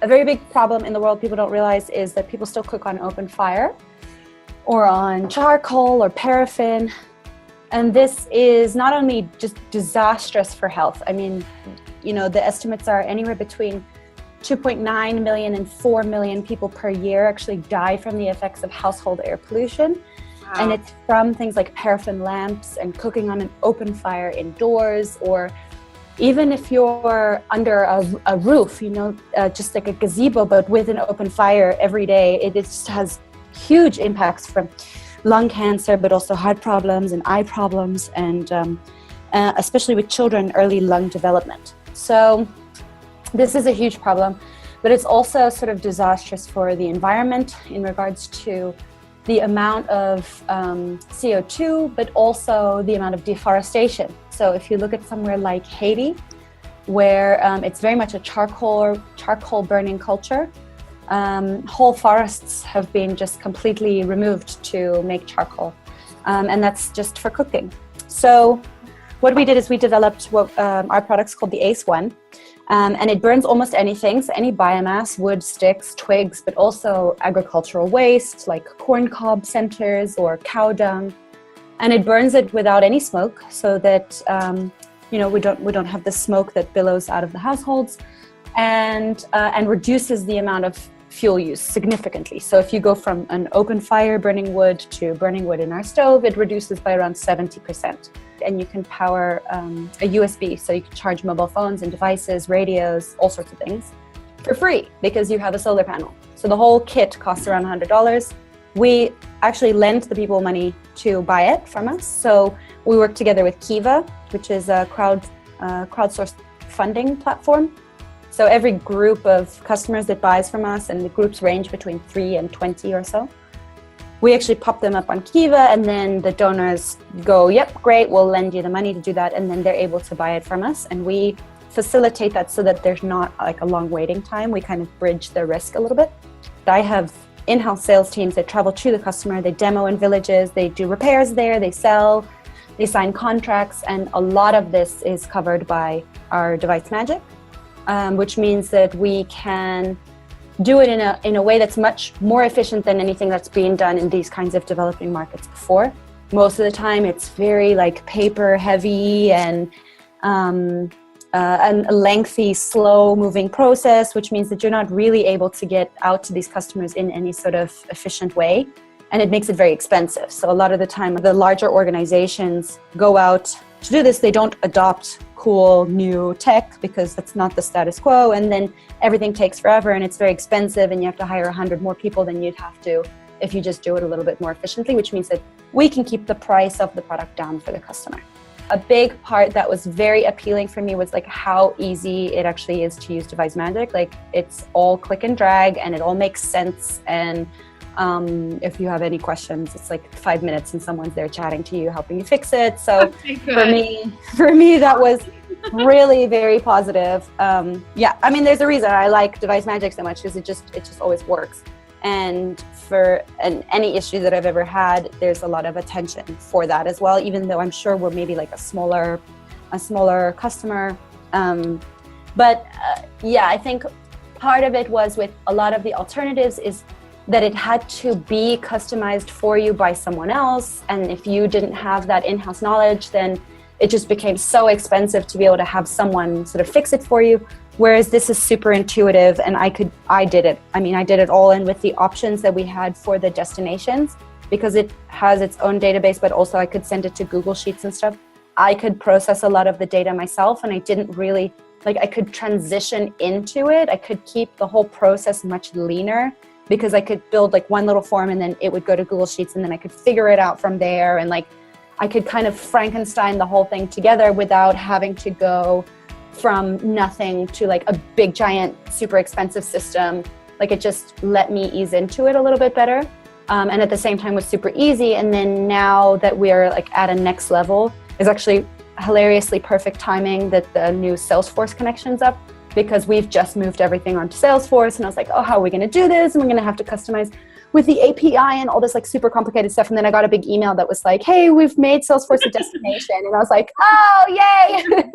a very big problem in the world people don't realize is that people still cook on open fire or on charcoal or paraffin. And this is not only just disastrous for health. I mean, the estimates are anywhere between 2.9 million and 4 million people per year actually die from the effects of household air pollution. Wow. And it's from things like paraffin lamps and cooking on an open fire indoors, or even if you're under a roof, just like a gazebo, but with an open fire every day, it just has huge impacts from lung cancer, but also heart problems and eye problems, and especially with children, early lung development. So this is a huge problem, but it's also sort of disastrous for the environment in regards to the amount of CO2, but also the amount of deforestation. So if you look at somewhere like Haiti, where it's very much a charcoal burning culture, whole forests have been just completely removed to make charcoal, and that's just for cooking. So what we did is we developed what our product's called the ACE1, and it burns almost anything, so any biomass, wood, sticks, twigs, but also agricultural waste like corn cob centers or cow dung, and it burns it without any smoke, so that we don't have the smoke that billows out of the households, and reduces the amount of fuel use significantly. So if you go from an open fire burning wood to burning wood in our stove, it reduces by around 70%. And you can power a USB, so you can charge mobile phones and devices, radios, all sorts of things for free because you have a solar panel. So the whole kit costs around $100. We actually lend the people money to buy it from us. So we work together with Kiva, which is a crowdsourced funding platform. So every group of customers that buys from us, and the groups range between 3 and 20 or so, we actually pop them up on Kiva, and then the donors go, yep, great, we'll lend you the money to do that, and then they're able to buy it from us, and we facilitate that so that there's not like a long waiting time. We kind of bridge the risk a little bit. I have in-house sales teams that travel to the customer, they demo in villages, they do repairs there, they sell, they sign contracts, and a lot of this is covered by our Device Magic, which means that we can do it in a way that's much more efficient than anything that's being done in these kinds of developing markets before. Most of the time it's very like paper heavy and a lengthy, slow moving process, which means that you're not really able to get out to these customers in any sort of efficient way. And it makes it very expensive. So a lot of the time the larger organizations go out to do this, they don't adopt cool new tech because that's not the status quo, and then everything takes forever and it's very expensive and you have to hire 100 more people than you'd have to if you just do it a little bit more efficiently, which means that we can keep the price of the product down for the customer. A big part that was very appealing for me was like how easy it actually is to use Device Magic. Like it's all click and drag and it all makes sense, and if you have any questions, it's like 5 minutes and someone's there chatting to you, helping you fix it. So for me, that was really very positive. Yeah, I mean, there's a reason I like Device Magic so much because it just always works. And for any issue that I've ever had, there's a lot of attention for that as well, even though I'm sure we're maybe like a smaller customer. But yeah, I think part of it was with a lot of the alternatives is that it had to be customized for you by someone else. And if you didn't have that in-house knowledge, then it just became so expensive to be able to have someone sort of fix it for you. Whereas this is super intuitive, and I did it. I mean, I did it all in with the options that we had for the destinations, because it has its own database, but also I could send it to Google Sheets and stuff. I could process a lot of the data myself, and I didn't really, I could transition into it. I could keep the whole process much leaner, because I could build one little form and then it would go to Google Sheets, and then I could figure it out from there. And I could kind of Frankenstein the whole thing together without having to go from nothing to a big, giant, super expensive system. It just let me ease into it a little bit better. And at the same time was super easy. And then now that we're at a next level, is actually hilariously perfect timing that the new Salesforce connection's up, because we've just moved everything onto Salesforce, and I was like, oh, how are we going to do this? And we're going to have to customize with the API and all this super complicated stuff. And then I got a big email that was like, hey, we've made Salesforce a destination. And I was like, oh, yay.